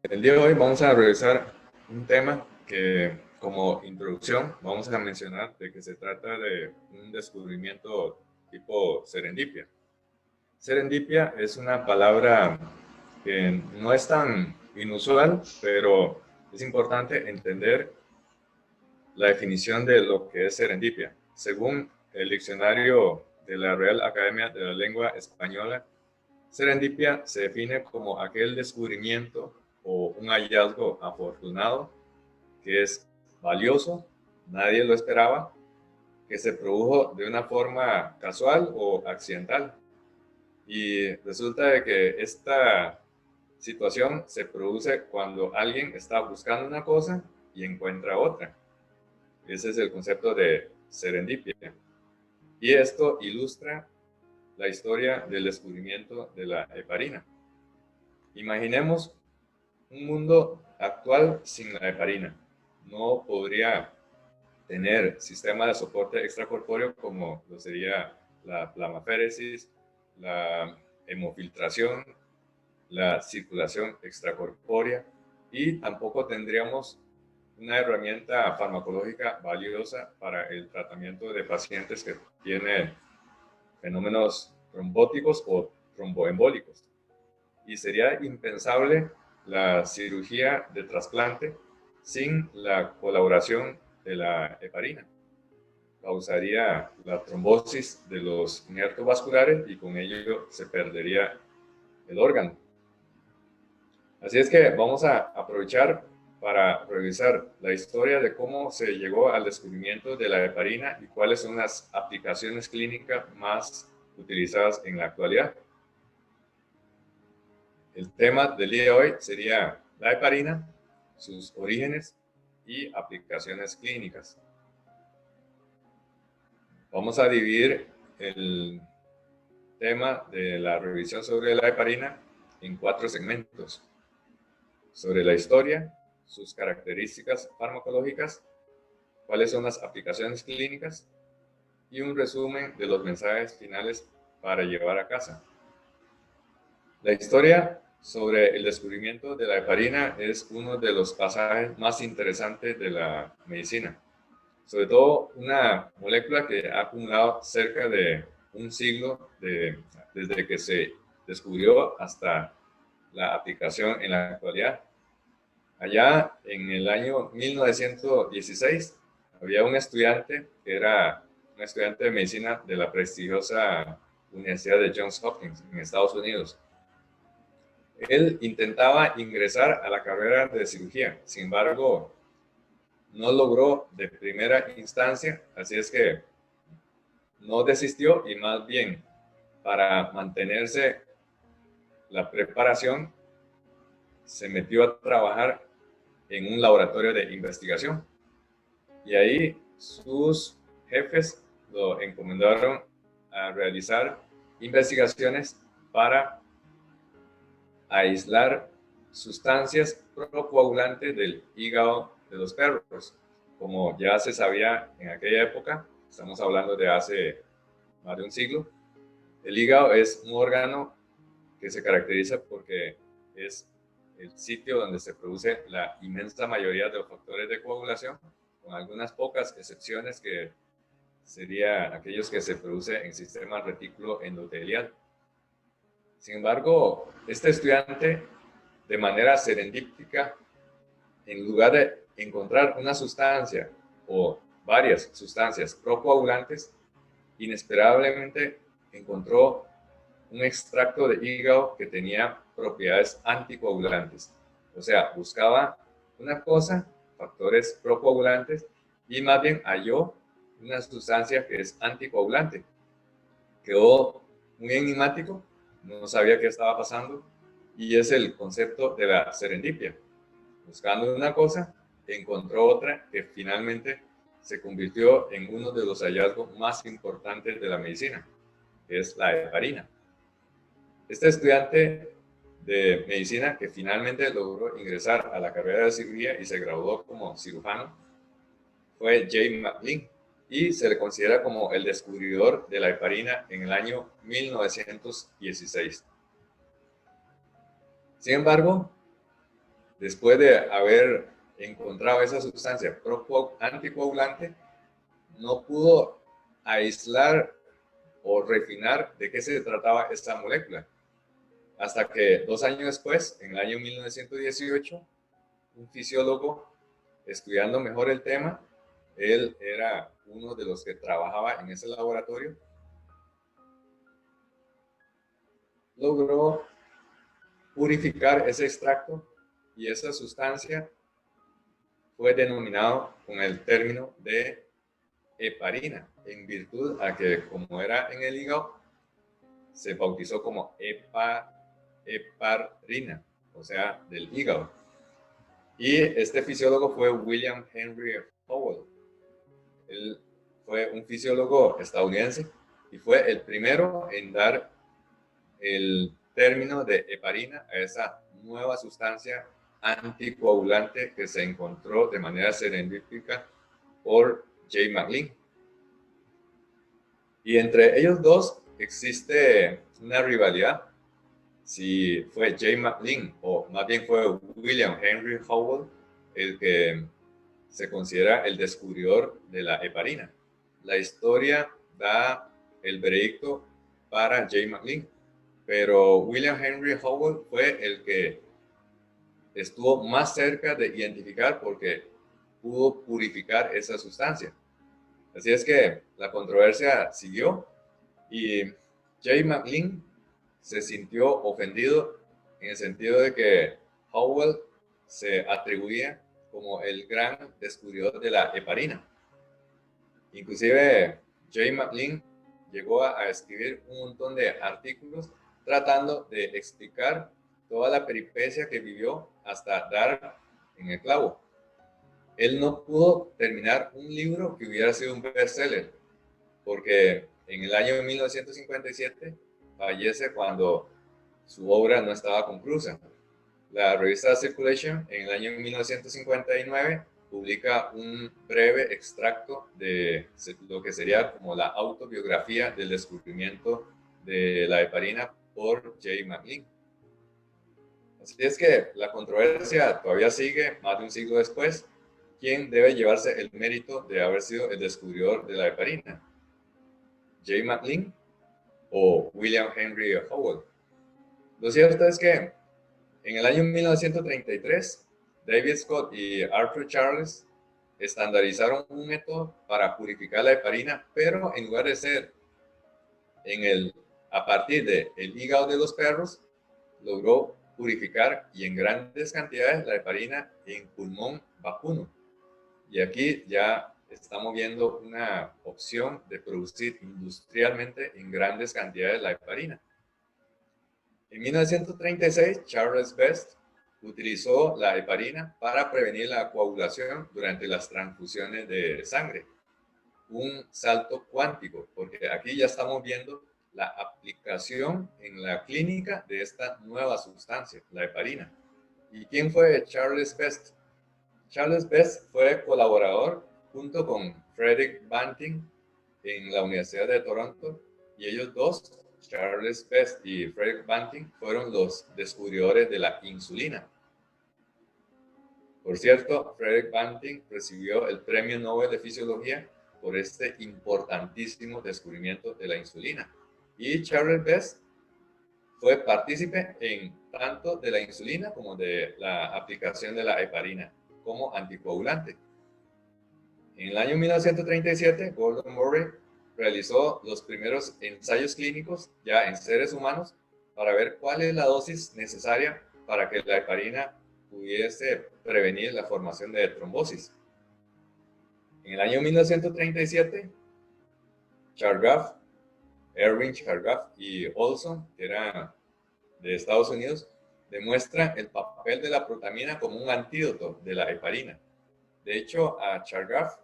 El día de hoy vamos a revisar un tema que, como introducción, vamos a mencionar de que se trata de un descubrimiento tipo serendipia. Serendipia es una palabra que no es tan inusual, pero es importante entender la definición de lo que es serendipia. Según el diccionario de la Real Academia de la Lengua Española, serendipia se define como aquel descubrimiento o un hallazgo afortunado que es valioso, nadie lo esperaba, que se produjo de una forma casual o accidental. Y resulta de que esta situación se produce cuando alguien está buscando una cosa y encuentra otra. Ese es el concepto de serendipia. Y esto ilustra la historia del descubrimiento de la heparina. Imaginemos un mundo actual sin la heparina. No podría tener sistema de soporte extracorpóreo como lo sería la plasmaféresis, la hemofiltración, la circulación extracorpórea y tampoco tendríamos una herramienta farmacológica valiosa para el tratamiento de pacientes que tienen fenómenos trombóticos o tromboembólicos. Y sería impensable la cirugía de trasplante sin la colaboración de la heparina. Causaría la trombosis de los injertos vasculares y con ello se perdería el órgano. Así es que vamos a aprovechar para revisar la historia de cómo se llegó al descubrimiento de la heparina y cuáles son las aplicaciones clínicas más utilizadas en la actualidad. El tema del día de hoy sería la heparina, sus orígenes y aplicaciones clínicas. Vamos a dividir el tema de la revisión sobre la heparina en 4 segmentos. Sobre la historia, sus características farmacológicas, cuáles son las aplicaciones clínicas y un resumen de los mensajes finales para llevar a casa. La historia sobre el descubrimiento de la heparina es uno de los pasajes más interesantes de la medicina. Sobre todo una molécula que ha acumulado cerca de un siglo desde que se descubrió hasta la aplicación en la actualidad. Allá en el año 1916 había un estudiante que era un estudiante de medicina de la prestigiosa Universidad de Johns Hopkins en Estados Unidos. Él intentaba ingresar a la carrera de cirugía, sin embargo, no logró de primera instancia, así es que no desistió y más bien para mantenerse la preparación se metió a trabajar en un laboratorio de investigación y ahí sus jefes lo encomendaron a realizar investigaciones para aislar sustancias procoagulantes del hígado de los perros. Como ya se sabía en aquella época, estamos hablando de hace más de un siglo, el hígado es un órgano que se caracteriza porque es el sitio donde se produce la inmensa mayoría de los factores de coagulación, con algunas pocas excepciones que serían aquellos que se producen en el sistema retículo endotelial. Sin embargo, este estudiante, de manera serendípica, en lugar de encontrar una sustancia o varias sustancias procoagulantes, inesperadamente encontró un extracto de hígado que tenía propiedades anticoagulantes. O sea, buscaba una cosa, factores procoagulantes, y más bien halló una sustancia que es anticoagulante. Quedó muy enigmático, no sabía qué estaba pasando, y es el concepto de la serendipia. Buscando una cosa, encontró otra que finalmente se convirtió en uno de los hallazgos más importantes de la medicina, que es la heparina. Este estudiante de medicina que finalmente logró ingresar a la carrera de cirugía y se graduó como cirujano fue James McLean y se le considera como el descubridor de la heparina en el año 1916. Sin embargo, después de haber encontrado esa sustancia anticoagulante, no pudo aislar o refinar de qué se trataba esta molécula. Hasta que 2 años después, en el año 1918, un fisiólogo, estudiando mejor el tema, él era uno de los que trabajaba en ese laboratorio, logró purificar ese extracto y esa sustancia fue denominado con el término de heparina, en virtud a que, como era en el hígado, se bautizó como heparina, o sea, del hígado. Y este fisiólogo fue William Henry Howell. Él fue un fisiólogo estadounidense y fue el primero en dar el término de heparina a esa nueva sustancia anticoagulante que se encontró de manera serendípica por J. McLean. Y entre ellos dos existe una rivalidad. Si fue J. McLean o más bien fue William Henry Howell el que se considera el descubridor de la heparina. La historia da el veredicto para J. McLean, pero William Henry Howell fue el que estuvo más cerca de identificar porque pudo purificar esa sustancia. Así es que la controversia siguió y J. McLean se sintió ofendido en el sentido de que Howell se atribuía como el gran descubridor de la heparina. Inclusive J. McLean llegó a escribir un montón de artículos tratando de explicar toda la peripecia que vivió hasta dar en el clavo. Él no pudo terminar un libro que hubiera sido un bestseller, porque en el año 1957 fallece cuando su obra no estaba conclusa. La revista Circulation en el año 1959 publica un breve extracto de lo que sería como la autobiografía del descubrimiento de la heparina por J. McLean. Así es que la controversia todavía sigue más de un siglo después. ¿Quién debe llevarse el mérito de haber sido el descubridor de la heparina? ¿J. McLean o William Henry Howell? Lo cierto es que en el año 1933, David Scott y Arthur Charles estandarizaron un método para purificar la heparina, pero en lugar de ser a partir del hígado de los perros, logró purificar y en grandes cantidades la heparina en pulmón vacuno. Y aquí ya estamos viendo una opción de producir industrialmente en grandes cantidades la heparina. En 1936, Charles Best utilizó la heparina para prevenir la coagulación durante las transfusiones de sangre. Un salto cuántico, porque aquí ya estamos viendo la aplicación en la clínica de esta nueva sustancia, la heparina. ¿Y quién fue Charles Best? Charles Best fue colaborador junto con Frederick Banting en la Universidad de Toronto y ellos dos, Charles Best y Frederick Banting, fueron los descubridores de la insulina. Por cierto, Frederick Banting recibió el Premio Nobel de Fisiología por este importantísimo descubrimiento de la insulina. Y Charles Best fue partícipe en tanto de la insulina como de la aplicación de la heparina como anticoagulante. En el año 1937, Gordon Murray realizó los primeros ensayos clínicos ya en seres humanos para ver cuál es la dosis necesaria para que la heparina pudiese prevenir la formación de trombosis. En el año 1937, Chargaff, Erwin Chargaff y Olson, que eran de Estados Unidos, demuestran el papel de la protamina como un antídoto de la heparina. De hecho, a Chargaff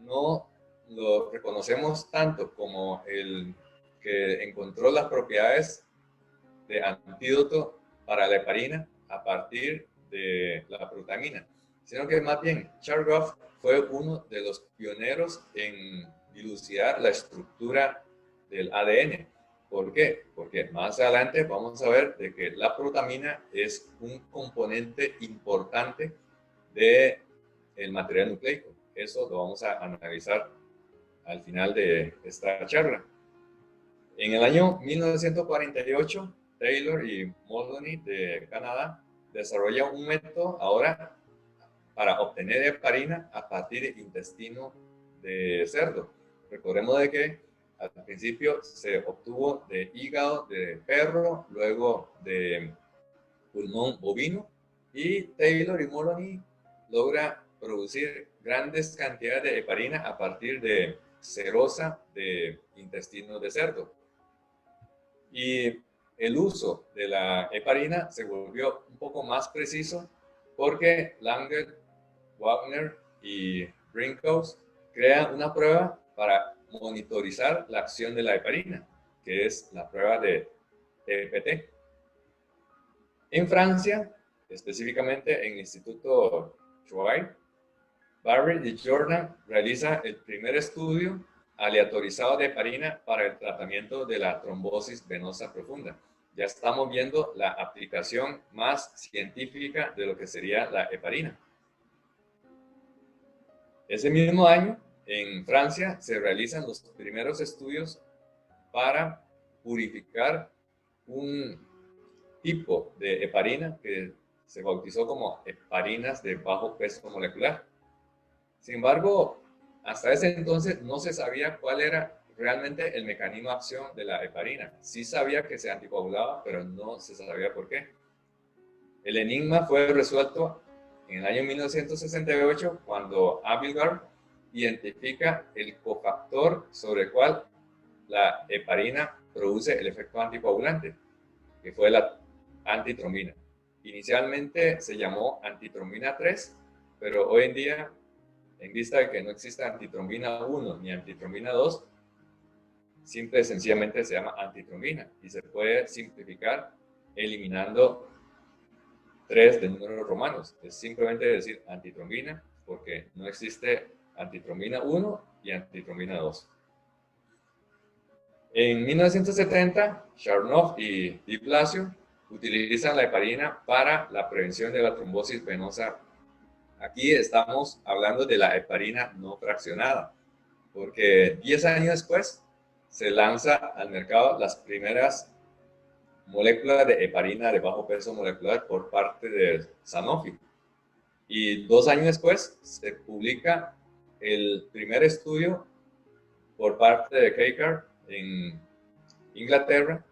no lo reconocemos tanto como el que encontró las propiedades de antídoto para la heparina a partir de la protamina, sino que más bien Chargaff fue uno de los pioneros en dilucidar la estructura del ADN. ¿Por qué? Porque más adelante vamos a ver de que la protamina es un componente importante del material nucleico. Eso lo vamos a analizar al final de esta charla. En el año 1948, Taylor y Moloney de Canadá desarrollan un método ahora para obtener heparina a partir del intestino de cerdo. Recordemos de que al principio se obtuvo de hígado de perro, luego de pulmón bovino, y Taylor y Moloney logra producir grandes cantidades de heparina a partir de serosa de intestino de cerdo. Y el uso de la heparina se volvió un poco más preciso porque Langer, Wagner y Brinkhaus crean una prueba para monitorizar la acción de la heparina, que es la prueba de TPT. En Francia, específicamente en el Instituto Chouair, Barrett y Jordan realizan el primer estudio aleatorizado de heparina para el tratamiento de la trombosis venosa profunda. Ya estamos viendo la aplicación más científica de lo que sería la heparina. Ese mismo año, en Francia, se realizan los primeros estudios para purificar un tipo de heparina que se bautizó como heparinas de bajo peso molecular. Sin embargo, hasta ese entonces no se sabía cuál era realmente el mecanismo de acción de la heparina. Sí sabía que se anticoagulaba, pero no se sabía por qué. El enigma fue resuelto en el año 1968 cuando Abildgaard identifica el cofactor sobre el cual la heparina produce el efecto anticoagulante, que fue la antitrombina. Inicialmente se llamó antitrombina 3, pero hoy en día, en vista de que no existe antitrombina 1 ni antitrombina 2, simple y sencillamente se llama antitrombina y se puede simplificar eliminando 3 de números romanos. Es simplemente decir antitrombina porque no existe antitrombina 1 y antitrombina 2. En 1970, Charnoff y Di Blasio utilizan la heparina para la prevención de la trombosis venosa. Aquí estamos hablando de la heparina no fraccionada, porque 10 años después se lanza al mercado las primeras moléculas de heparina de bajo peso molecular por parte de Sanofi. Y 2 años después se publica el primer estudio por parte de Keikar en Inglaterra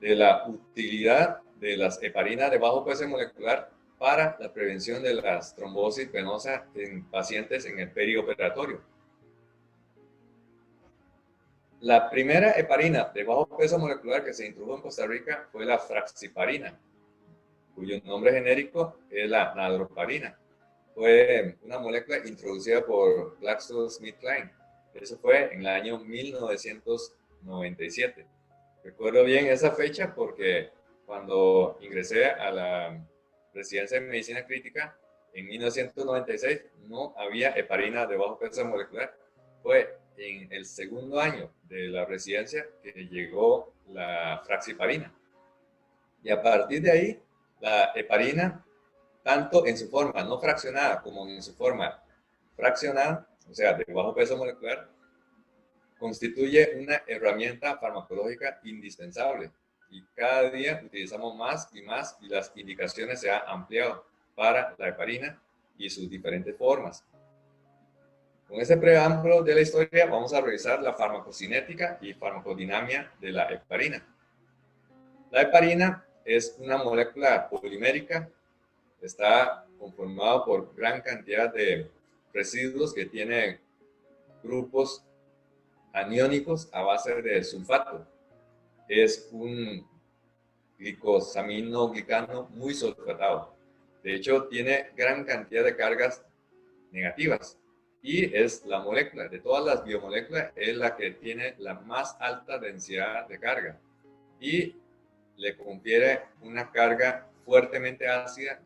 de la utilidad de las heparinas de bajo peso molecular para la prevención de las trombosis venosas en pacientes en el perioperatorio. La primera heparina de bajo peso molecular que se introdujo en Costa Rica fue la fraxiparina, cuyo nombre genérico es la nadroparina. Fue una molécula introducida por GlaxoSmithKline. Eso fue en el año 1997. Recuerdo bien esa fecha porque cuando ingresé a la residencia de medicina crítica en 1996 no había heparina de bajo peso molecular. Fue en el segundo año de la residencia que llegó la fraxiparina. Y a partir de ahí, la heparina, tanto en su forma no fraccionada como en su forma fraccionada, o sea, de bajo peso molecular, constituye una herramienta farmacológica indispensable. Y cada día utilizamos más y las indicaciones se han ampliado para la heparina y sus diferentes formas. Con este preámbulo de la historia vamos a revisar la farmacocinética y farmacodinamia de la heparina. La heparina es una molécula polimérica, está conformada por gran cantidad de residuos que tienen grupos aniónicos a base de sulfato. Es un glicosaminoglicano muy sulfatado. De hecho, tiene gran cantidad de cargas negativas y es la molécula de todas las biomoléculas es la que tiene la más alta densidad de carga y le confiere una carga fuertemente ácida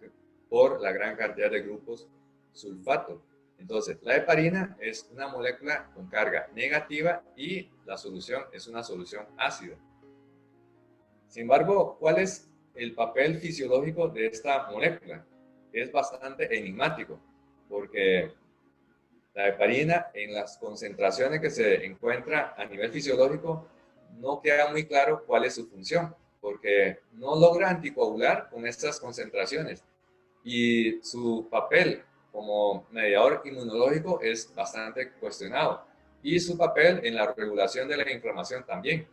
por la gran cantidad de grupos sulfato. Entonces, la heparina es una molécula con carga negativa y la solución es una solución ácida. Sin embargo, ¿cuál es el papel fisiológico de esta molécula? Es bastante enigmático, porque la heparina en las concentraciones que se encuentra a nivel fisiológico no queda muy claro cuál es su función, porque no logra anticoagular con estas concentraciones y su papel como mediador inmunológico es bastante cuestionado y su papel en la regulación de la inflamación también.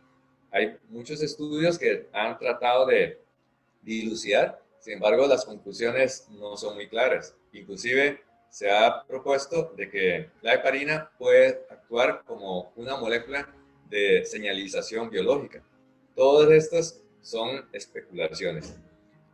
Hay muchos estudios que han tratado de dilucidar, sin embargo las conclusiones no son muy claras. Inclusive se ha propuesto de que la heparina puede actuar como una molécula de señalización biológica. Todas estas son especulaciones.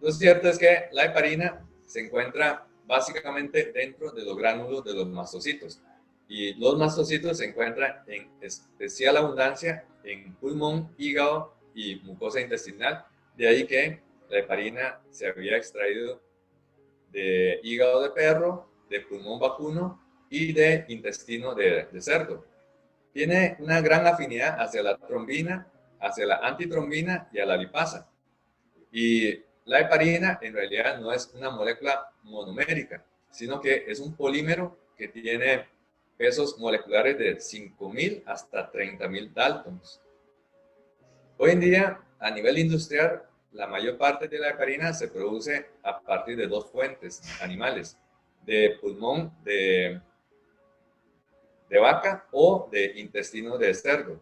Lo cierto es que la heparina se encuentra básicamente dentro de los gránulos de los mastocitos. Y los mastocitos se encuentran en especial abundancia en pulmón, hígado y mucosa intestinal. De ahí que la heparina se había extraído de hígado de perro, de pulmón vacuno y de intestino de cerdo. Tiene una gran afinidad hacia la trombina, hacia la antitrombina y a la lipasa. Y la heparina en realidad no es una molécula monomérica, sino que es un polímero que tiene pesos moleculares de 5.000 hasta 30.000 daltons. Hoy en día, a nivel industrial, la mayor parte de la heparina se produce a partir de dos fuentes animales, de pulmón de vaca o de intestino de cerdo.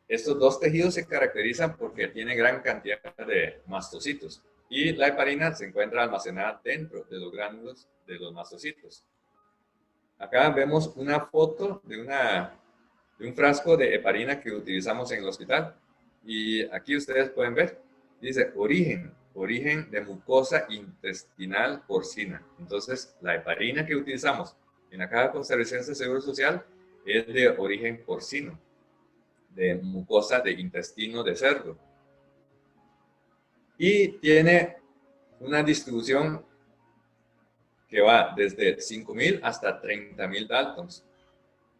Estos dos tejidos se caracterizan porque tienen gran cantidad de mastocitos y la heparina se encuentra almacenada dentro de los gránulos de los mastocitos. Acá vemos una foto de un frasco de heparina que utilizamos en el hospital y aquí ustedes pueden ver, dice origen de mucosa intestinal porcina. Entonces, la heparina que utilizamos en la Caja Costarricense de Seguro Social es de origen porcino, de mucosa de intestino de cerdo. Y tiene una distribución que va desde 5.000 hasta 30.000 daltons.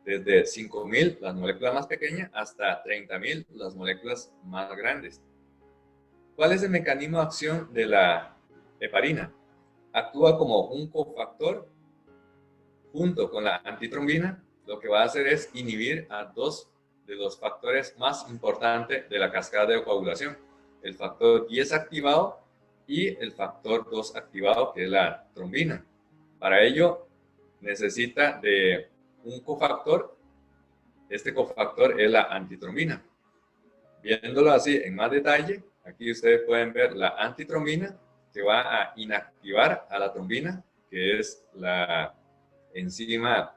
Desde 5.000, las moléculas más pequeñas, hasta 30.000, las moléculas más grandes. ¿Cuál es el mecanismo de acción de la heparina? Actúa como un cofactor junto con la antitrombina. Lo que va a hacer es inhibir a dos de los factores más importantes de la cascada de coagulación. El factor 10 activado y el factor 2 activado, que es la trombina. Para ello, necesita de un cofactor. Este cofactor es la antitrombina. Viéndolo así en más detalle, aquí ustedes pueden ver la antitrombina que va a inactivar a la trombina, que es la enzima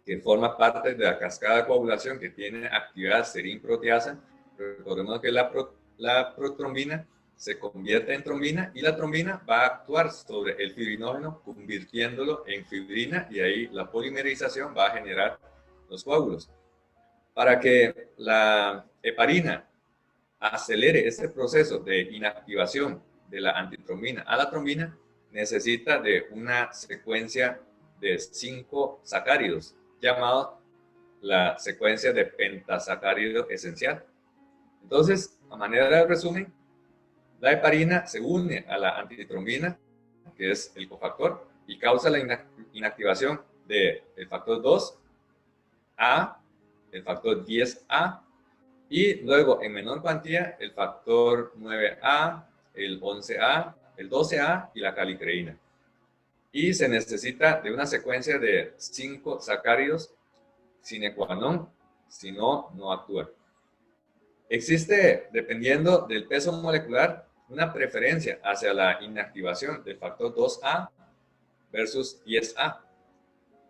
que forma parte de la cascada de coagulación que tiene actividad serinproteasa. Recordemos que la protrombina se convierte en trombina y la trombina va a actuar sobre el fibrinógeno convirtiéndolo en fibrina y ahí la polimerización va a generar los coágulos. Para que la heparina acelere este proceso de inactivación de la antitrombina a la trombina, necesita de una secuencia de 5 sacáridos, llamada la secuencia de pentasacárido esencial. Entonces, a manera de resumen, la heparina se une a la antitrombina, que es el cofactor, y causa la inactivación del factor 2A, el factor 10A, y luego en menor cuantía el factor 9A, el 11A, el 12A y la calicreína. Y se necesita de una secuencia de 5 sacáridos sine qua non, si no, no actúa. Existe, dependiendo del peso molecular, una preferencia hacia la inactivación del factor 2A versus 10A.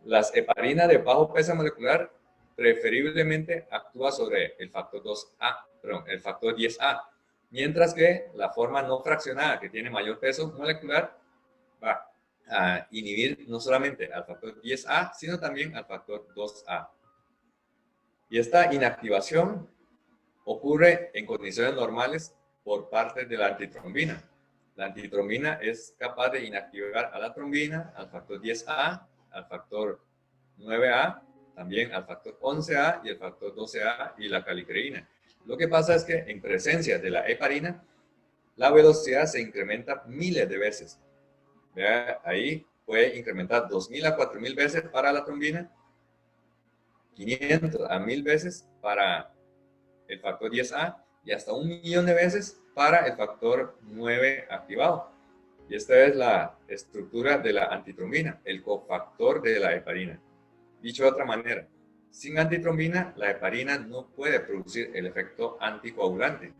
Las heparinas de bajo peso molecular preferiblemente actúa sobre el factor 2A, perdón, el factor 10A, mientras que la forma no fraccionada, que tiene mayor peso molecular, va a inhibir no solamente al factor 10A, sino también al factor 2A. Y esta inactivación ocurre en condiciones normales por parte de la antitrombina. La antitrombina es capaz de inactivar a la trombina, al factor 10A, al factor 9A, también al factor 11A y el factor 12A y la calicreína. Lo que pasa es que en presencia de la heparina, la velocidad se incrementa miles de veces. Vea, ahí puede incrementar 2000 a 4000 veces para la trombina, 500 a 1000 veces para el factor 10A y hasta 1.000.000 de veces para el factor 9 activado. Y esta es la estructura de la antitrombina, el cofactor de la heparina. Dicho de otra manera, sin antitrombina, la heparina no puede producir el efecto anticoagulante.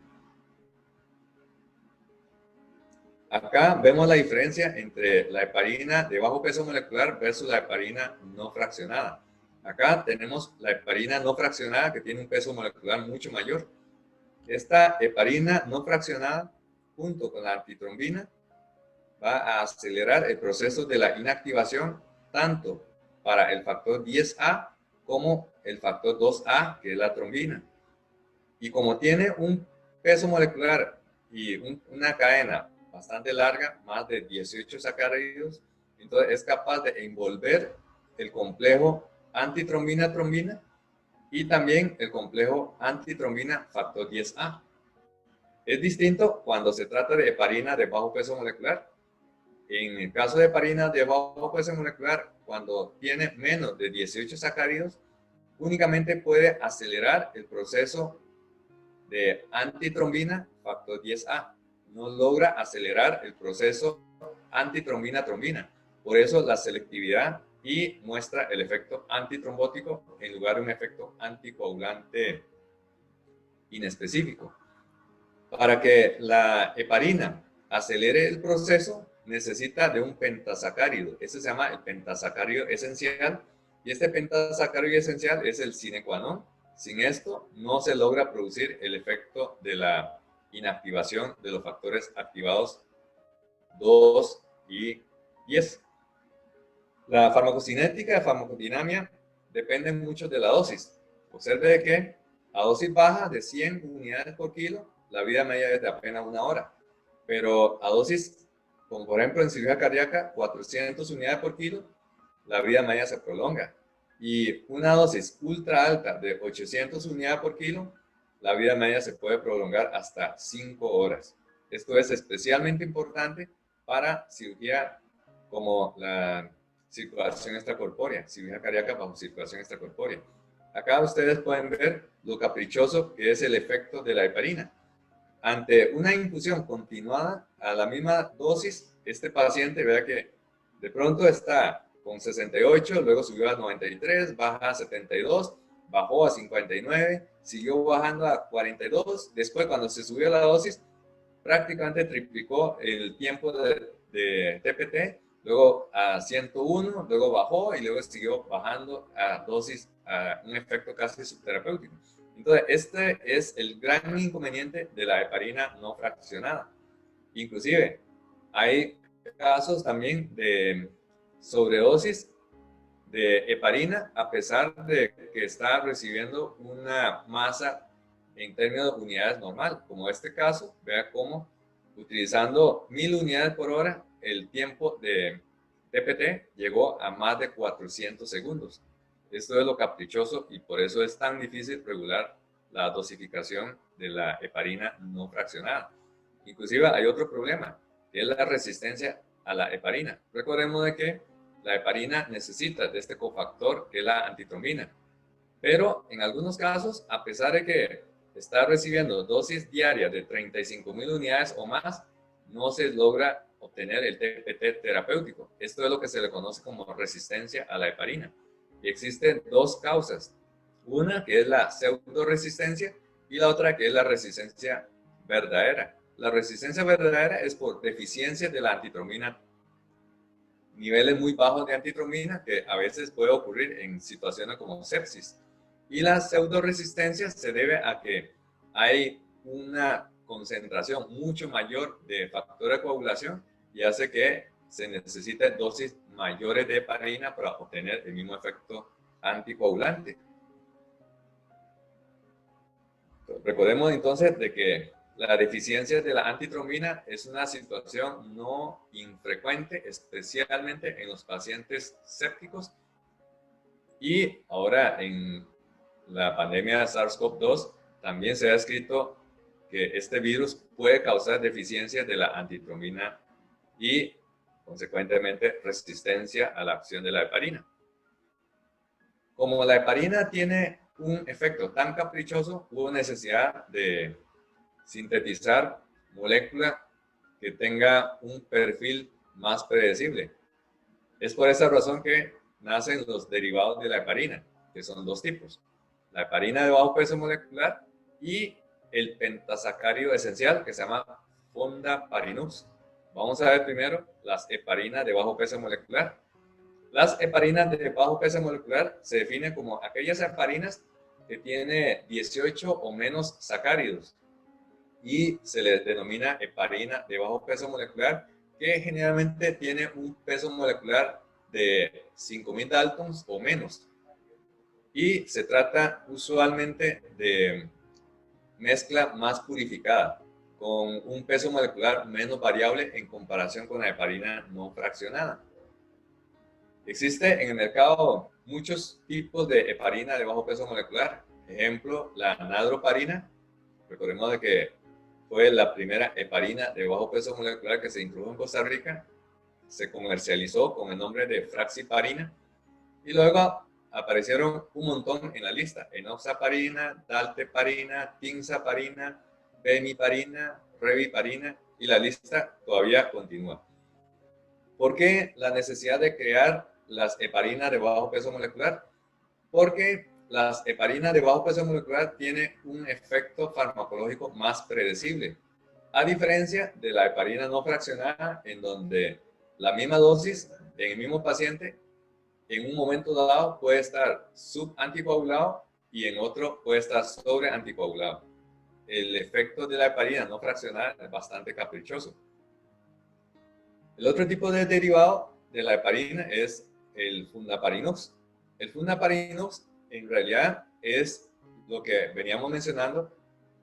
Acá vemos la diferencia entre la heparina de bajo peso molecular versus la heparina no fraccionada. Acá tenemos la heparina no fraccionada que tiene un peso molecular mucho mayor. Esta heparina no fraccionada, junto con la antitrombina, va a acelerar el proceso de la inactivación tanto para el factor 10A como el factor 2A, que es la trombina. Y como tiene un peso molecular y una cadena bastante larga, más de 18 sacáridos, entonces es capaz de envolver el complejo antitrombina-trombina y también el complejo antitrombina factor 10A. Es distinto cuando se trata de heparina de bajo peso molecular. En el caso de heparina de bajo peso molecular, cuando tiene menos de 18 sacáridos, únicamente puede acelerar el proceso de antitrombina factor 10A. No logra acelerar el proceso antitrombina-trombina. Por eso la selectividad y muestra el efecto antitrombótico en lugar de un efecto anticoagulante inespecífico. Para que la heparina acelere el proceso, necesita de un pentasacárido. Ese se llama el pentasacárido esencial. Y este pentasacárido esencial es el sine qua non. Sin esto, no se logra producir el efecto de la inactivación de los factores activados 2 y 10. La farmacocinética y farmacodinamia dependen mucho de la dosis. Observe que a dosis baja de 100 unidades por kilo, la vida media es de apenas 1 hora. Pero a dosis, como por ejemplo en cirugía cardíaca, 400 unidades por kilo, la vida media se prolonga. Y una dosis ultra alta de 800 unidades por kilo, la vida media se puede prolongar hasta 5 horas. Esto es especialmente importante para cirugía como la circulación extracorpórea, cirugía cardíaca bajo circulación extracorpórea. Acá ustedes pueden ver lo caprichoso que es el efecto de la heparina. Ante una infusión continuada a la misma dosis, este paciente vea que de pronto está con 68, luego subió a 93, baja a 72, bajó a 59, siguió bajando a 42, después cuando se subió la dosis, prácticamente triplicó el tiempo de TPT, luego a 101, luego bajó y luego siguió bajando a dosis, a un efecto casi subterapéutico. Entonces, este es el gran inconveniente de la heparina no fraccionada. Inclusive, hay casos también de sobredosis de heparina, a pesar de que está recibiendo una masa en términos de unidades normal. Como este caso, vea cómo utilizando 1000 unidades por hora, el tiempo de TPT llegó a más de 400 segundos. Esto es lo caprichoso y por eso es tan difícil regular la dosificación de la heparina no fraccionada. Inclusive hay otro problema, que es la resistencia a la heparina. Recordemos de que la heparina necesita de este cofactor que es la antitrombina. Pero en algunos casos, a pesar de que está recibiendo dosis diarias de 35.000 unidades o más, no se logra obtener el TPT terapéutico. Esto es lo que se le conoce como resistencia a la heparina. Y existen dos causas. Una que es la pseudoresistencia y la otra que es la resistencia verdadera. La resistencia verdadera es por deficiencia de la antitrombina, niveles muy bajos de antitrombina que a veces puede ocurrir en situaciones como sepsis. Y la pseudoresistencia se debe a que hay una concentración mucho mayor de factor de coagulación y hace que se necesiten dosis mayores de heparina para obtener el mismo efecto anticoagulante. Recordemos entonces de que la deficiencia de la antitrombina es una situación no infrecuente, especialmente en los pacientes sépticos. Y ahora en la pandemia de SARS-CoV-2 también se ha descrito que este virus puede causar deficiencia de la antitrombina y, consecuentemente, resistencia a la acción de la heparina. Como la heparina tiene un efecto tan caprichoso, hubo necesidad de sintetizar molécula que tenga un perfil más predecible. Es por esa razón que nacen los derivados de la heparina, que son dos tipos: la heparina de bajo peso molecular y el pentasacárido esencial, que se llama fondaparinux. Vamos a ver primero las heparinas de bajo peso molecular. Las heparinas de bajo peso molecular se definen como aquellas heparinas que tienen 18 o menos sacáridos y se les denomina heparina de bajo peso molecular, que generalmente tiene un peso molecular de 5000 daltons o menos. Y se trata usualmente de mezcla más purificada, con un peso molecular menos variable en comparación con la heparina no fraccionada. Existe en el mercado muchos tipos de heparina de bajo peso molecular. Ejemplo, la nadroparina. Recordemos de que fue la primera heparina de bajo peso molecular que se introdujo en Costa Rica. Se comercializó con el nombre de fraxiparina. Y luego aparecieron un montón en la lista: enoxaparina, dalteparina, tinzaparina, bemiparina, reviparina, y la lista todavía continúa. ¿Por qué la necesidad de crear las heparinas de bajo peso molecular? Porque las heparinas de bajo peso molecular tienen un efecto farmacológico más predecible, a diferencia de la heparina no fraccionada, en donde la misma dosis en el mismo paciente en un momento dado puede estar subanticoagulado y en otro puede estar sobreanticoagulado. El efecto de la heparina no fraccionada es bastante caprichoso. El otro tipo de derivado de la heparina es el fundaparinux. El fundaparinux en realidad es lo que veníamos mencionando,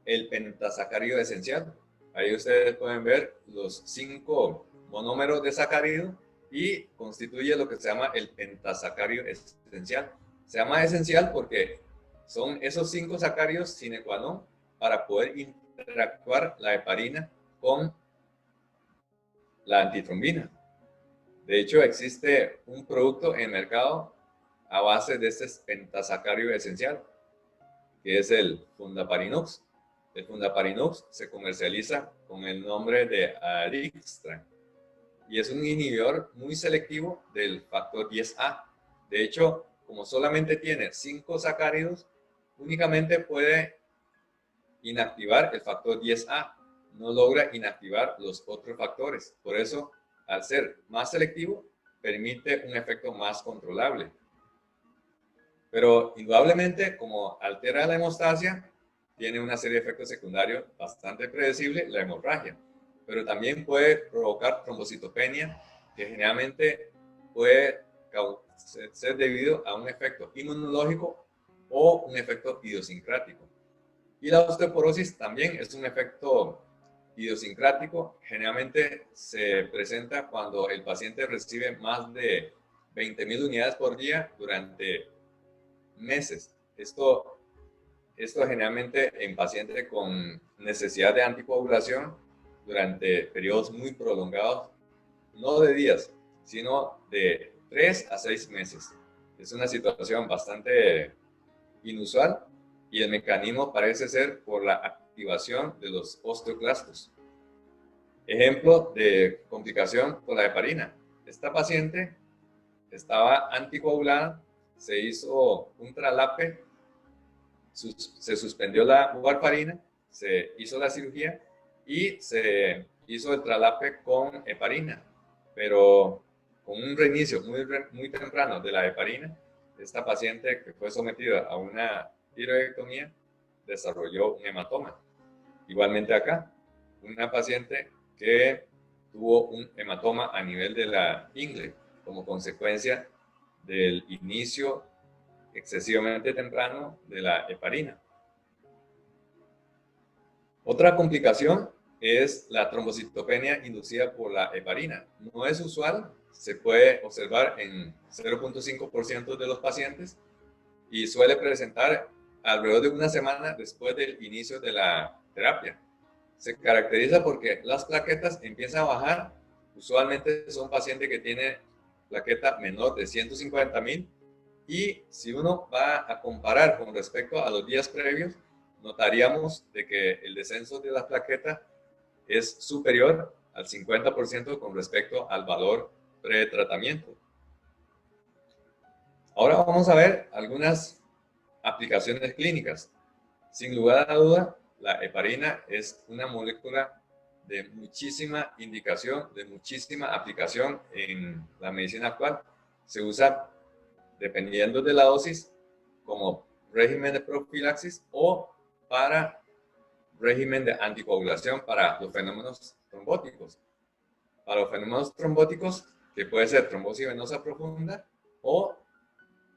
el pentasacárido esencial. Ahí ustedes pueden ver los 5 monómeros de sacárido y constituye lo que se llama el pentasacárido esencial. Se llama esencial porque son esos 5 sacáridos sine qua non para poder interactuar la heparina con la antitrombina. De hecho, existe un producto en el mercado a base de este pentasacárido esencial, que es el fundaparinux. El fundaparinux se comercializa con el nombre de Arixtra y es un inhibidor muy selectivo del factor 10A. De hecho, como solamente tiene 5 sacáridos, únicamente puede inactivar el factor 10A. No logra inactivar los otros factores. Por eso, al ser más selectivo, permite un efecto más controlable. Pero indudablemente, como altera la hemostasia, tiene una serie de efectos secundarios bastante predecibles, la hemorragia. Pero también puede provocar trombocitopenia, que generalmente puede ser debido a un efecto inmunológico o un efecto idiosincrático. Y la osteoporosis también es un efecto idiosincrático. Generalmente se presenta cuando el paciente recibe más de 20,000 unidades por día durante meses. Esto generalmente en pacientes con necesidad de anticoagulación durante periodos muy prolongados, no de días, sino de 3 a 6 meses. Es una situación bastante inusual y el mecanismo parece ser por la activación de los osteoclastos. Ejemplo de complicación con la heparina. Esta paciente estaba anticoagulada, se hizo un tralape, se suspendió la warfarina, se hizo la cirugía y se hizo el tralape con heparina, pero con un reinicio muy temprano de la heparina, esta paciente que fue sometida a una tiroidectomía desarrolló un hematoma. Igualmente acá, una paciente que tuvo un hematoma a nivel de la ingle como consecuencia del inicio excesivamente temprano de la heparina. Otra complicación es la trombocitopenia inducida por la heparina. No es usual, se puede observar en 0.5% de los pacientes y suele presentar alrededor de una semana después del inicio de la terapia. se caracteriza porque las plaquetas empiezan a bajar. Usualmente son pacientes que tienen plaqueta menor de 150.000, y si uno va a comparar con respecto a los días previos, notaríamos de que el descenso de la plaqueta es superior al 50% con respecto al valor pretratamiento. Ahora vamos a ver algunas aplicaciones clínicas. Sin lugar a duda, la heparina es una molécula de muchísima indicación, de muchísima aplicación en la medicina actual. Se usa, dependiendo de la dosis, como régimen de profilaxis o para régimen de anticoagulación para los fenómenos trombóticos. Para los fenómenos trombóticos, que puede ser trombosis venosa profunda o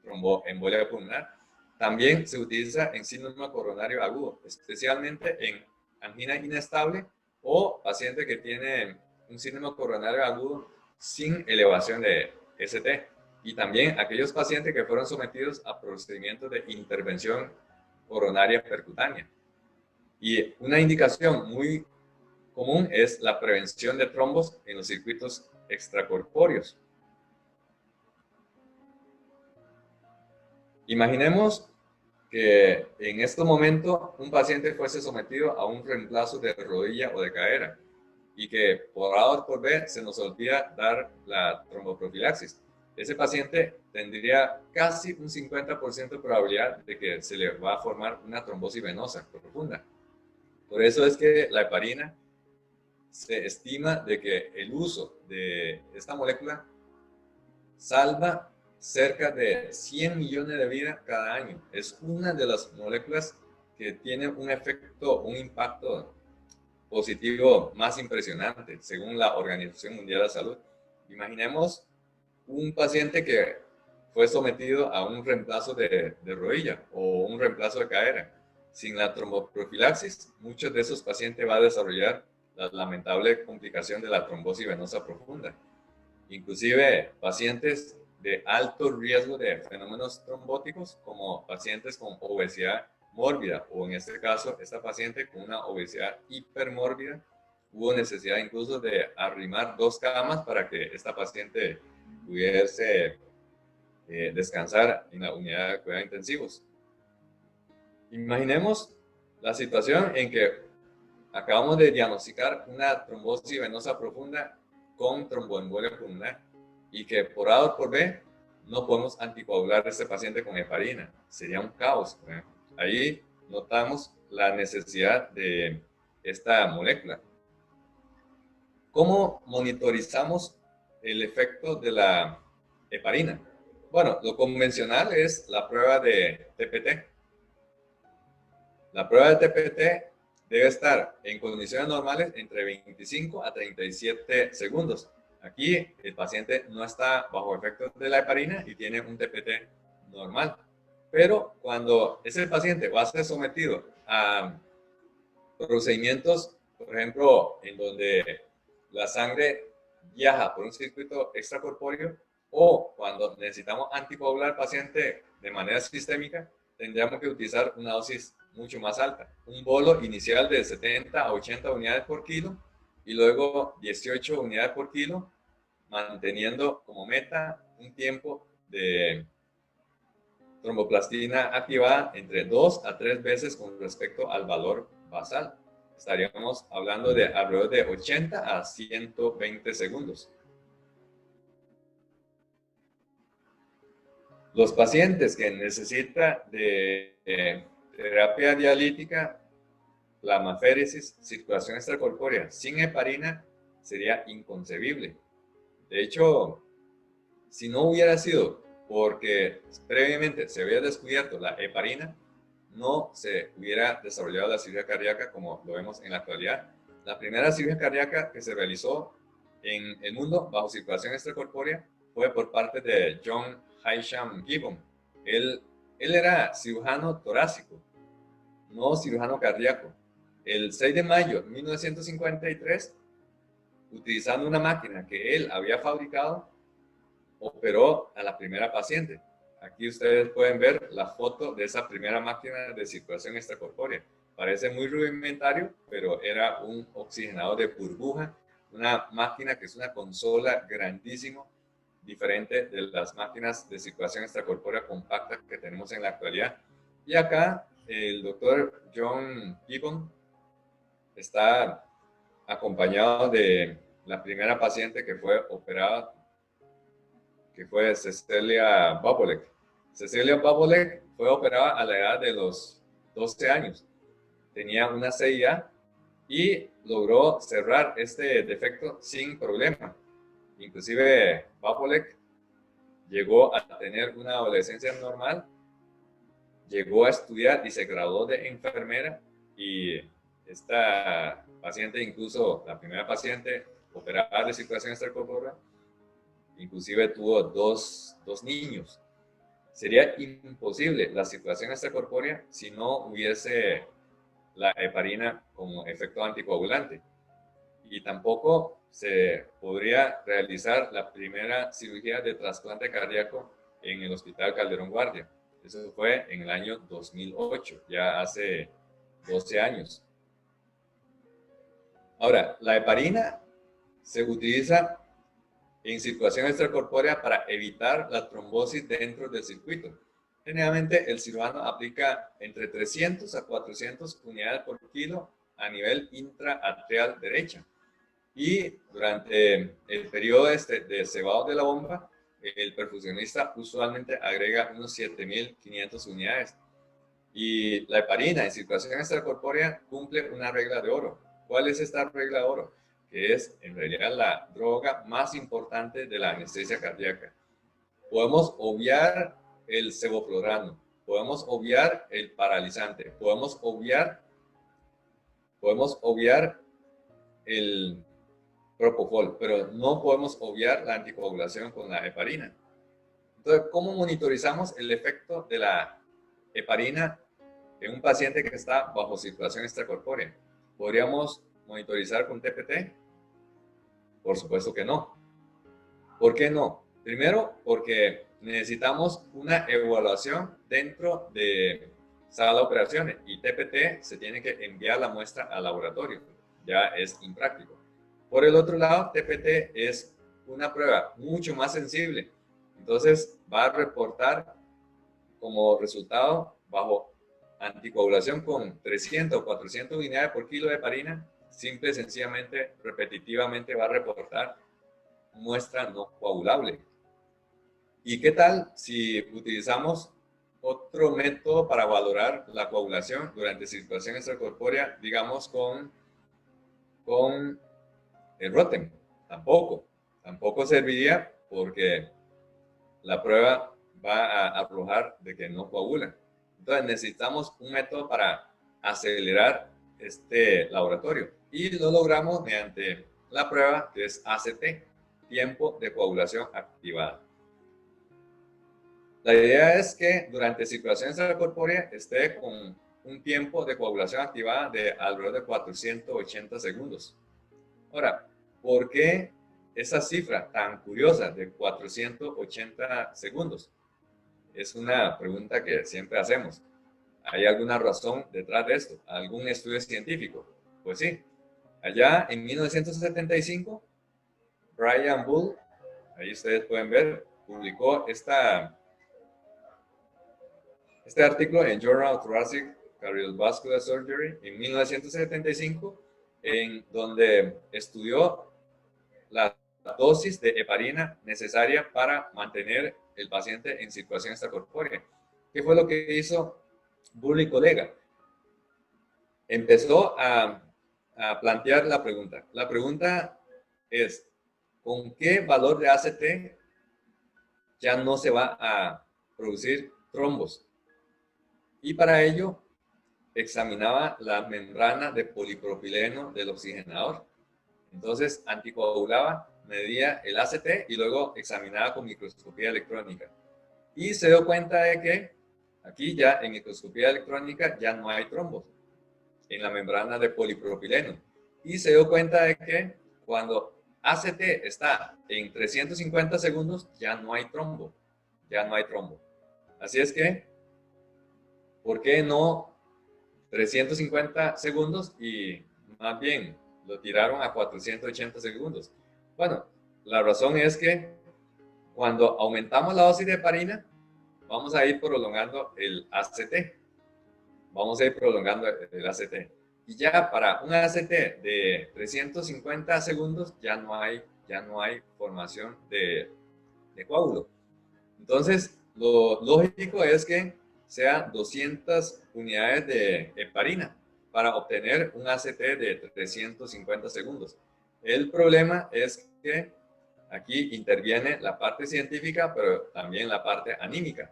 tromboembolia pulmonar, también se utiliza en síndrome coronario agudo, especialmente en angina inestable o paciente que tiene un síndrome coronario agudo sin elevación de ST. Y también aquellos pacientes que fueron sometidos a procedimientos de intervención coronaria percutánea. Y una indicación muy común es la prevención de trombos en los circuitos extracorpóreos. Imaginemos que en este momento un paciente fuese sometido a un reemplazo de rodilla o de cadera y que por A o por B se nos olvida dar la tromboprofilaxis. Ese paciente tendría casi un 50% de probabilidad de que se le va a formar una trombosis venosa profunda. Por eso es que la heparina se estima de que el uso de esta molécula salva cerca de 100 millones de vidas cada año. Es una de las moléculas que tiene un efecto, un impacto positivo más impresionante, según la Organización Mundial de la Salud. Imaginemos un paciente que fue sometido a un reemplazo de rodilla o un reemplazo de cadera. Sin la tromboprofilaxis, muchos de esos pacientes van a desarrollar la lamentable complicación de la trombosis venosa profunda. Inclusive pacientes de alto riesgo de fenómenos trombóticos, como pacientes con obesidad mórbida, o en este caso, esta paciente con una obesidad hipermórbida, hubo necesidad incluso de arrimar 2 camas para que esta paciente pudiese descansar en la unidad de cuidados intensivos. Imaginemos la situación en que acabamos de diagnosticar una trombosis venosa profunda con tromboembolia pulmonar y que por A o por B no podemos anticoagular a este paciente con heparina. Sería un caos. Ahí notamos la necesidad de esta molécula. ¿Cómo monitorizamos el efecto de la heparina? Bueno, lo convencional es la prueba de TPT. La prueba de TPT debe estar en condiciones normales entre 25 a 37 segundos. Aquí el paciente no está bajo efecto de la heparina y tiene un TPT normal. Pero cuando ese paciente va a ser sometido a procedimientos, por ejemplo, en donde la sangre viaja por un circuito extracorpóreo, o cuando necesitamos anticoagular al paciente de manera sistémica, tendríamos que utilizar una dosis mucho más alta. Un bolo inicial de 70 a 80 unidades por kilo y luego 18 unidades por kilo, manteniendo como meta un tiempo de tromboplastina activada entre 2 a 3 veces con respecto al valor basal. Estaríamos hablando de alrededor de 80 a 120 segundos. Los pacientes que necesitan de terapia dialítica, plasmaféresis, circulación extracorpórea sin heparina sería inconcebible. De hecho, si no hubiera sido porque previamente se había descubierto la heparina, no se hubiera desarrollado la cirugía cardíaca como lo vemos en la actualidad. La primera cirugía cardíaca que se realizó en el mundo bajo circulación extracorpórea fue por parte de John Hysham Gibbon. Él era cirujano torácico, no cirujano cardíaco. El 6 de mayo de 1953, utilizando una máquina que él había fabricado, operó a la primera paciente. Aquí ustedes pueden ver la foto de esa primera máquina de circulación extracorpórea. parece muy rudimentario, pero era un oxigenador de burbuja, una máquina que es una consola grandísima, diferente de las máquinas de circulación extracorpórea compacta que tenemos en la actualidad. Y acá el doctor John Gibbon está acompañado de la primera paciente que fue operada, que fue Cecilia Babolek. Cecilia Babolek fue operada a la edad de los 12 años. Tenía una CIA y logró cerrar este defecto sin problema. Inclusive Babolek llegó a tener una adolescencia normal, llegó a estudiar y se graduó de enfermera, y esta paciente, incluso la primera paciente operada de circulación extracorpórea, inclusive tuvo dos niños. Sería imposible la circulación extracorpórea si no hubiese la heparina como efecto anticoagulante. Y tampoco se podría realizar la primera cirugía de trasplante cardíaco en el Hospital Calderón Guardia. Eso fue en el año 2008, ya hace 12 años. Ahora, la heparina se utiliza en circulación extracorpórea para evitar la trombosis dentro del circuito. Generalmente el cirujano aplica entre 300 a 400 unidades por kilo a nivel intraatrial derecha. Y durante el periodo de cebado de la bomba, el perfusionista usualmente agrega unos 7.500 unidades. Y la heparina en circulación extracorpórea cumple una regla de oro. ¿Cuál es esta regla de oro? Que es en realidad la droga más importante de la anestesia cardíaca. Podemos obviar el sevoflurano, podemos obviar el paralizante, podemos obviar el propofol, pero no podemos obviar la anticoagulación con la heparina. Entonces, ¿cómo monitorizamos el efecto de la heparina en un paciente que está bajo circulación extracorpórea? ¿Podríamos monitorizar con TPT? Por supuesto que no. ¿Por qué no? Primero, porque necesitamos una evaluación dentro de sala de operaciones, y TPT se tiene que enviar la muestra al laboratorio. Ya es impráctico. Por el otro lado, TPT es una prueba mucho más sensible. Entonces, va a reportar como resultado bajo anticoagulación con 300 o 400 unidades por kilo de heparina, simple y sencillamente, repetitivamente va a reportar muestra no coagulable. ¿Y qué tal si utilizamos otro método para valorar la coagulación durante circulación extracorpórea, digamos con el Rotem? Tampoco serviría, porque la prueba va a arrojar de que no coagula. Entonces necesitamos un método para acelerar este laboratorio, y lo logramos mediante la prueba que es ACT, tiempo de coagulación activada. La idea es que durante circulación extracorpórea esté con un tiempo de coagulación activada de alrededor de 480 segundos. Ahora, ¿por qué esa cifra tan curiosa de 480 segundos? Es una pregunta que siempre hacemos. ¿Hay alguna razón detrás de esto? ¿Algún estudio científico? Pues sí. Allá en 1975, Brian Bull, ahí ustedes pueden ver, publicó este artículo en Journal of Thoracic Cardiovascular Surgery en 1975, en donde estudió la dosis de heparina necesaria para mantener el paciente en circulación extracorpórea. ¿Qué fue lo que hizo Bull y colega? Empezó a plantear la pregunta. La pregunta es, ¿con qué valor de ACT ya no se va a producir trombos? Y para ello examinaba la membrana de polipropileno del oxigenador. Entonces anticoagulaba, medía el ACT y luego examinaba con microscopía electrónica. Y se dio cuenta de que aquí ya en microscopía electrónica ya no hay trombos en la membrana de polipropileno. Y se dio cuenta de que cuando ACT está en 350 segundos ya no hay trombo. Ya no hay trombo. Así es que, ¿por qué no 350 segundos y más bien lo tiraron a 480 segundos. Bueno, la razón es que cuando aumentamos la dosis de heparina, vamos a ir prolongando el ACT. Vamos a ir prolongando el ACT. Y ya para un ACT de 350 segundos ya no hay formación de coágulo. Entonces, lo lógico es que sean 200 unidades de heparina para obtener un ACT de 350 segundos. El problema es que aquí interviene la parte científica, pero también la parte anímica.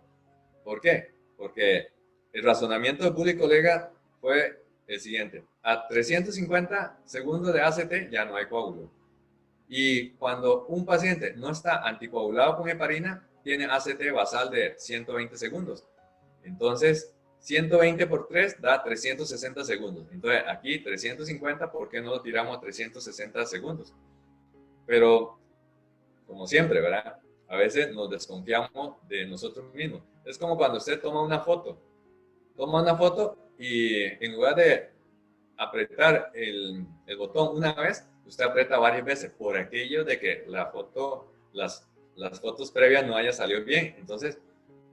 ¿Por qué? Porque el razonamiento de Bull y colega fue el siguiente. A 350 segundos de ACT ya no hay coágulo. Y cuando un paciente no está anticoagulado con heparina, tiene ACT basal de 120 segundos. Entonces, 120 por 3 da 360 segundos. Entonces, aquí 350, ¿por qué no lo tiramos a 360 segundos? Pero, como siempre, ¿verdad? A veces nos desconfiamos de nosotros mismos. Es como cuando usted toma una foto. Toma una foto y en lugar de apretar el botón una vez, usted aprieta varias veces por aquello de que la foto, las fotos previas no hayan salido bien. Entonces,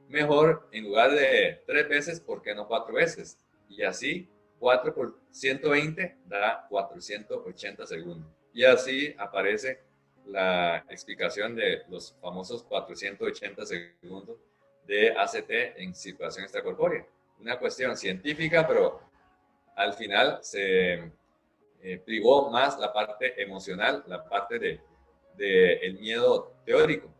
mejor en lugar de 3 veces, ¿por qué no 4 veces? Y así, 4 por 120 da 480 segundos. Y así aparece la explicación de los famosos 480 segundos de ACT en circulación extracorpórea. Una cuestión científica, pero al final se privó más la parte emocional, la parte de el miedo teórico.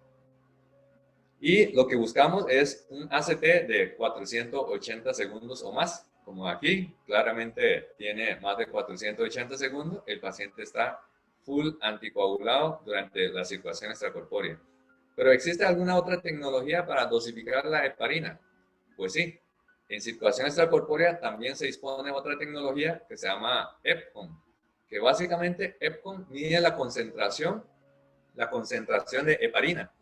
Y lo que buscamos es un ACT de 480 segundos o más. Como aquí, claramente tiene más de 480 segundos, el paciente está full anticoagulado durante la circulación extracorpórea. ¿Pero existe alguna otra tecnología para dosificar la heparina? Pues sí, en circulación extracorpórea también se dispone de otra tecnología que se llama EPCON, que básicamente EPCON mide la concentración de heparina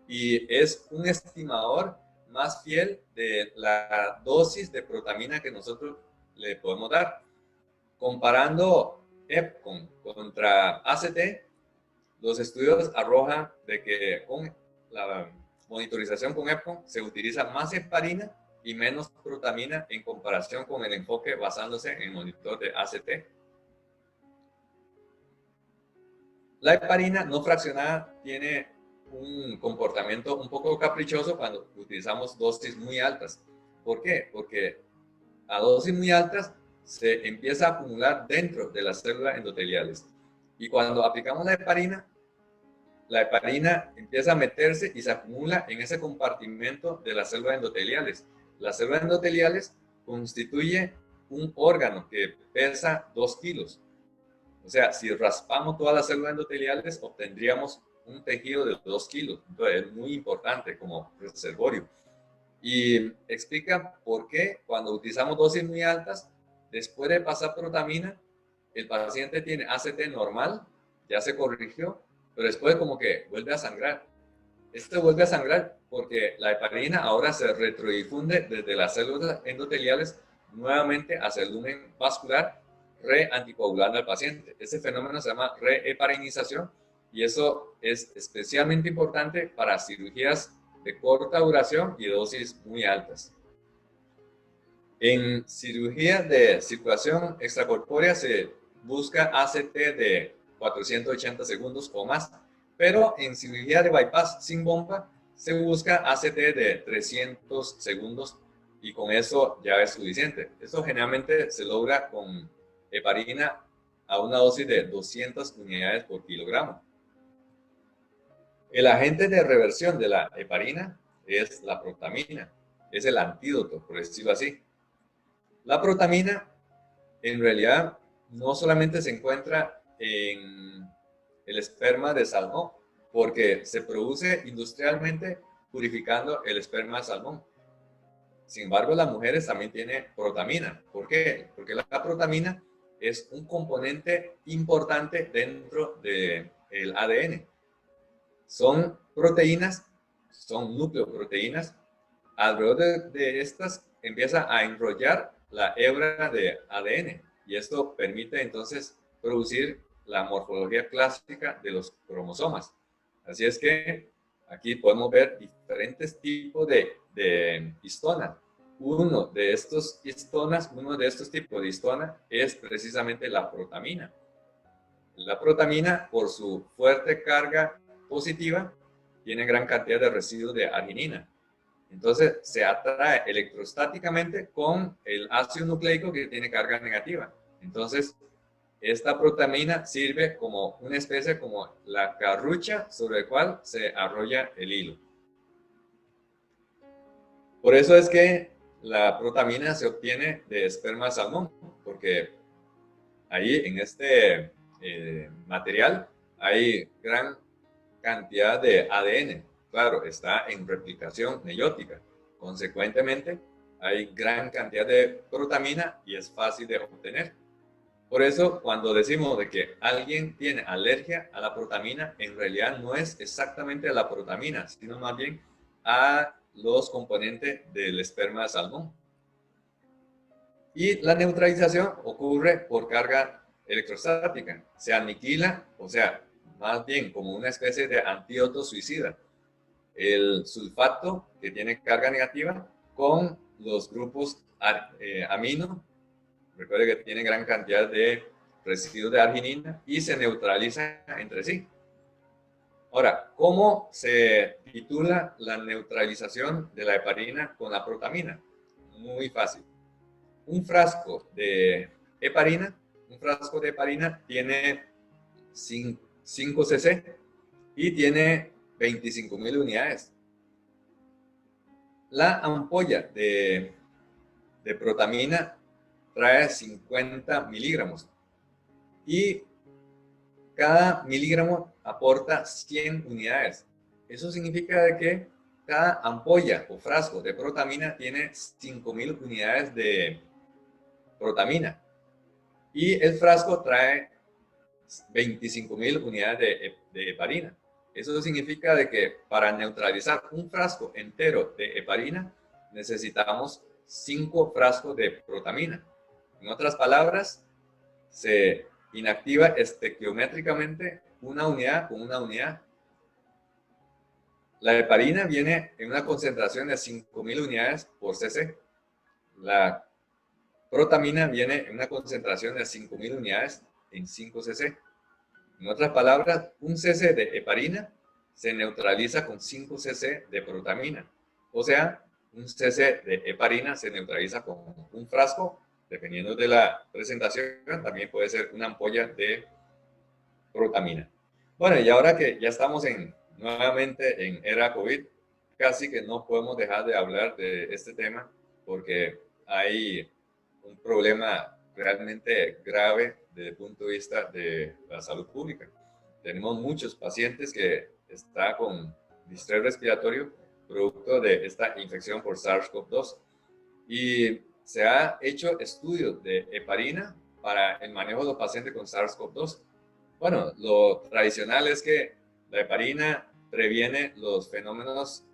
y es un estimador más fiel de la dosis de protamina que nosotros le podemos dar. Comparando EPCON contra ACT, los estudios arrojan de que con la monitorización con EPCON se utiliza más heparina y menos protamina en comparación con el enfoque basándose en el monitor de ACT. La heparina no fraccionada tiene un comportamiento un poco caprichoso cuando utilizamos dosis muy altas. ¿Por qué? Porque a dosis muy altas se empieza a acumular dentro de las células endoteliales. Y cuando aplicamos la heparina empieza a meterse y se acumula en ese compartimento de las células endoteliales. Las células endoteliales constituye un órgano que pesa 2 kilos. O sea, si raspamos todas las células endoteliales, obtendríamos un tejido de 2 kilos. Entonces, es muy importante como reservorio. Y explica por qué cuando utilizamos dosis muy altas, después de pasar protamina, el paciente tiene ACT normal, ya se corrigió, pero después como que vuelve a sangrar. Esto vuelve a sangrar porque la heparina ahora se retrodifunde desde las células endoteliales nuevamente hacia el lumen vascular, reanticoagulando al paciente. Ese fenómeno se llama reheparinización y eso es especialmente importante para cirugías de corta duración y dosis muy altas. En cirugía de circulación extracorpórea se busca ACT de 480 segundos o más, pero en cirugía de bypass sin bomba se busca ACT de 300 segundos y con eso ya es suficiente. Esto generalmente se logra con heparina a una dosis de 200 unidades por kilogramo. El agente de reversión de la heparina es la protamina, es el antídoto, por decirlo así. La protamina en realidad no solamente se encuentra en el esperma de salmón, porque se produce industrialmente purificando el esperma de salmón. Sin embargo, las mujeres también tienen protamina. ¿Por qué? Porque la protamina es un componente importante dentro del ADN. Son proteínas, son nucleoproteínas. Alrededor de estas empieza a enrollar la hebra de ADN. Y esto permite entonces producir la morfología clásica de los cromosomas. Así es que aquí podemos ver diferentes tipos de histona. Uno de estos tipos de histona es precisamente la protamina. La protamina, por su fuerte carga positiva, tiene gran cantidad de residuos de arginina. Entonces, se atrae electrostáticamente con el ácido nucleico que tiene carga negativa. Entonces, esta protamina sirve como una especie como la carrucha sobre la cual se arrolla el hilo. Por eso es que la protamina se obtiene de esperma de salmón, porque ahí en este material hay gran cantidad de ADN. Claro, está en replicación meiótica. Consecuentemente, hay gran cantidad de protamina y es fácil de obtener. Por eso, cuando decimos de que alguien tiene alergia a la protamina, en realidad no es exactamente a la protamina, sino más bien a los componentes del esperma de salmón. Y la neutralización ocurre por carga electrostática. Se aniquila, o sea, más bien como una especie de antídoto suicida, el sulfato que tiene carga negativa con los grupos amino. Recuerde que tiene gran cantidad de residuos de arginina y se neutraliza entre sí. Ahora, ¿cómo se titula la neutralización de la heparina con la protamina? Muy fácil. Un frasco de heparina tiene 5 cc y tiene 25.000 unidades. La ampolla de protamina trae 50 miligramos y cada miligramo aporta 100 unidades. Eso significa de que cada ampolla o frasco de protamina tiene 5.000 unidades de protamina y el frasco trae 25.000 unidades de heparina. Eso significa de que para neutralizar un frasco entero de heparina necesitamos 5 frascos de protamina. En otras palabras, se inactiva estequiométricamente una unidad con una unidad. La heparina viene en una concentración de 5.000 unidades por cc. La protamina viene en una concentración de 5.000 unidades en 5 cc. En otras palabras, un cc de heparina se neutraliza con 5 cc de protamina. O sea, un cc de heparina se neutraliza con un frasco, dependiendo de la presentación, también puede ser una ampolla de protamina. Bueno, y ahora que ya estamos nuevamente en era COVID, casi que no podemos dejar de hablar de este tema porque hay un problema realmente grave desde el punto de vista de la salud pública. Tenemos muchos pacientes que están con distrés respiratorio producto de esta infección por SARS-CoV-2 y se ha hecho estudios de heparina para el manejo de los pacientes con SARS-CoV-2. Bueno, lo tradicional es que la heparina previene los fenómenos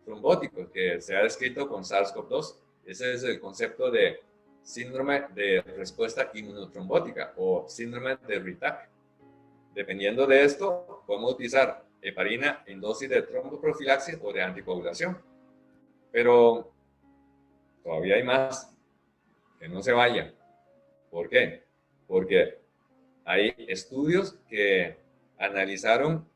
trombóticos que se ha descrito con SARS-CoV-2. Ese es el concepto de síndrome de respuesta inmunotrombótica o síndrome de RITAC. Dependiendo de esto, podemos utilizar heparina en dosis de tromboprofilaxis o de anticoagulación. Pero todavía hay más. Que no se vaya. ¿Por qué? Porque hay estudios que analizaron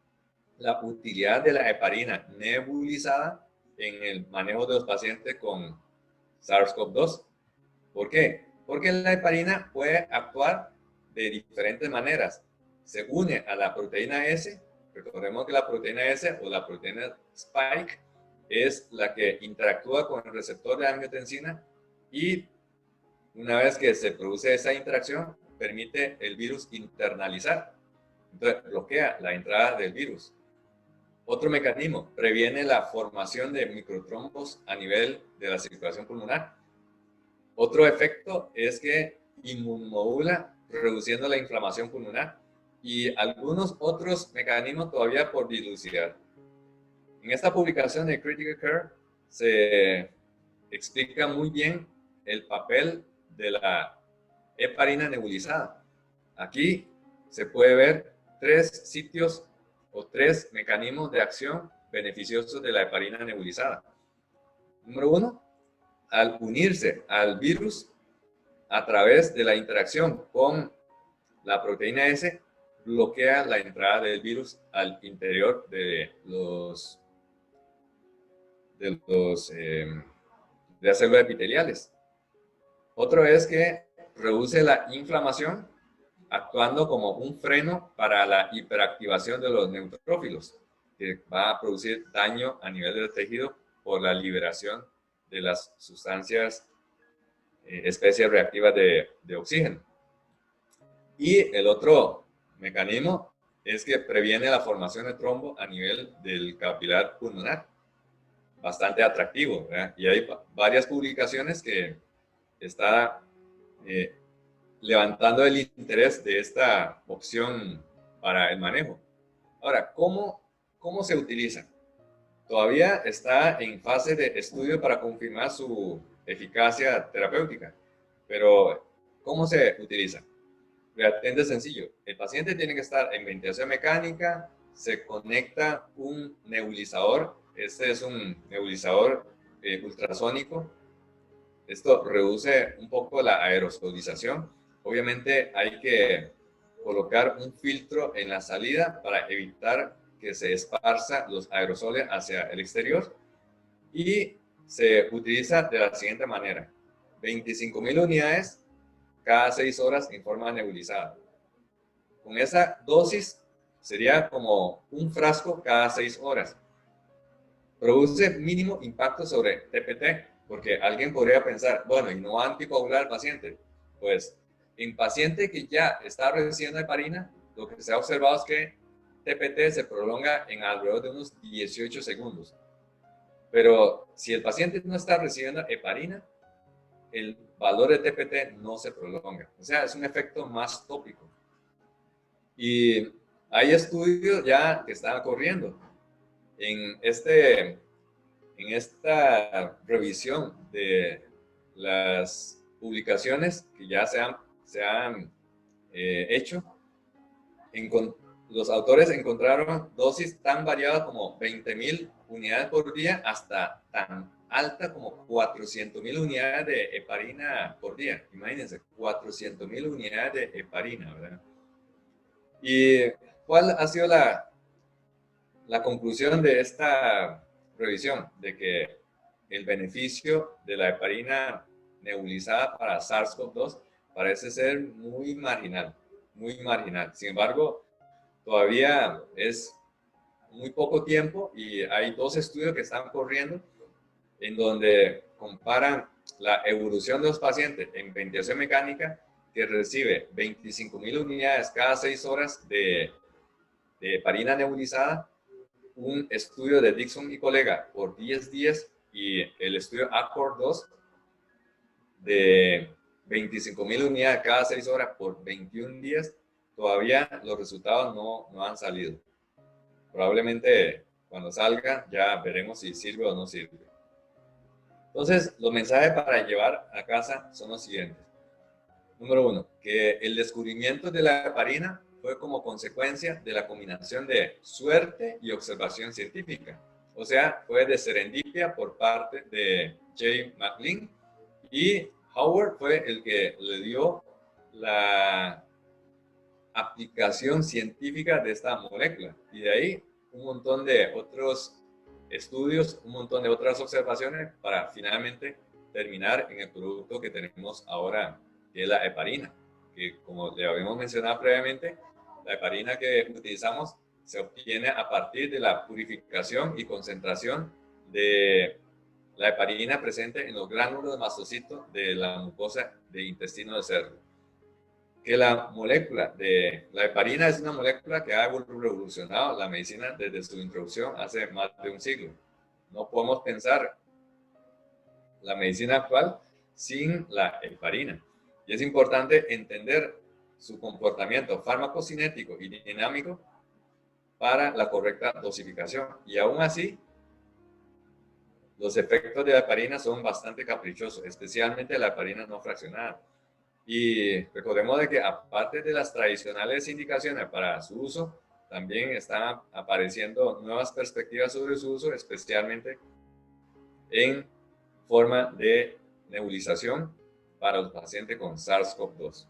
la utilidad de la heparina nebulizada en el manejo de los pacientes con SARS-CoV-2. ¿Por qué? Porque la heparina puede actuar de diferentes maneras. Se une a la proteína S. Recordemos que la proteína S o la proteína Spike es la que interactúa con el receptor de angiotensina y una vez que se produce esa interacción, permite el virus internalizar. Entonces, bloquea la entrada del virus. Otro mecanismo, previene la formación de microtrombos a nivel de la circulación pulmonar. Otro efecto es que inmunomodula, reduciendo la inflamación pulmonar. Y algunos otros mecanismos todavía por dilucidar. En esta publicación de Critical Care se explica muy bien el papel de la heparina nebulizada. Aquí se puede ver 3 sitios o 3 mecanismos de acción beneficiosos de la heparina nebulizada. Número 1, al unirse al virus a través de la interacción con la proteína S, bloquea la entrada del virus al interior de las células epiteliales. Otro es que reduce la inflamación, actuando como un freno para la hiperactivación de los neutrófilos, que va a producir daño a nivel del tejido por la liberación de las sustancias, especies reactivas de oxígeno. Y el otro mecanismo es que previene la formación de trombo a nivel del capilar pulmonar. Bastante atractivo, ¿verdad? Y hay varias publicaciones que están levantando el interés de esta opción para el manejo. Ahora, ¿cómo se utiliza? Todavía está en fase de estudio para confirmar su eficacia terapéutica, pero ¿cómo se utiliza? Realmente es sencillo. El paciente tiene que estar en ventilación mecánica, se conecta un nebulizador. Este es un nebulizador ultrasónico. Esto reduce un poco la aerosolización. Obviamente hay que colocar un filtro en la salida para evitar que se esparza los aerosoles hacia el exterior. Y se utiliza de la siguiente manera: 25.000 unidades cada 6 horas en forma nebulizada. Con esa dosis sería como un frasco cada 6 horas. Produce mínimo impacto sobre TPT, porque alguien podría pensar, bueno, ¿y no va a anticoagular al paciente? Pues en paciente que ya está recibiendo heparina, lo que se ha observado es que TPT se prolonga en alrededor de unos 18 segundos. Pero si el paciente no está recibiendo heparina, el valor de TPT no se prolonga. O sea, es un efecto más tópico. Y hay estudios ya que están corriendo. En esta revisión de las publicaciones que ya se han hecho, los autores encontraron dosis tan variadas como 20.000 unidades por día hasta tan alta como 400.000 unidades de heparina por día. Imagínense, 400.000 unidades de heparina, ¿verdad? ¿Y cuál ha sido la conclusión de esta revisión? De que el beneficio de la heparina nebulizada para SARS-CoV-2 parece ser muy marginal, muy marginal. Sin embargo, todavía es muy poco tiempo y hay 2 estudios que están corriendo en donde comparan la evolución de los pacientes en ventilación mecánica que recibe 25.000 unidades cada 6 horas de heparina nebulizada, un estudio de Dixon y colega por 10 días y el estudio ACCORD-2 de 25.000 unidades cada 6 horas por 21 días. Todavía los resultados no han salido. Probablemente cuando salga ya veremos si sirve o no sirve. Entonces, los mensajes para llevar a casa son los siguientes. Número 1, que el descubrimiento de la heparina fue como consecuencia de la combinación de suerte y observación científica. O sea, fue de serendipia por parte de J. McLean, y Howard fue el que le dio la aplicación científica de esta molécula. Y de ahí un montón de otros estudios, un montón de otras observaciones para finalmente terminar en el producto que tenemos ahora, que es la heparina, que como le habíamos mencionado previamente, la heparina que utilizamos se obtiene a partir de la purificación y concentración de la heparina presente en los gránulos de mastocitos de la mucosa de intestino de cerdo. Que la molécula de la heparina es una molécula que ha revolucionado la medicina desde su introducción hace más de un siglo. No podemos pensar la medicina actual sin la heparina. Y es importante entender su comportamiento farmacocinético y dinámico para la correcta dosificación. Y aún así, los efectos de la heparina son bastante caprichosos, especialmente la heparina no fraccionada. Y recordemos de que aparte de las tradicionales indicaciones para su uso, también están apareciendo nuevas perspectivas sobre su uso, especialmente en forma de nebulización para los pacientes con SARS-CoV-2.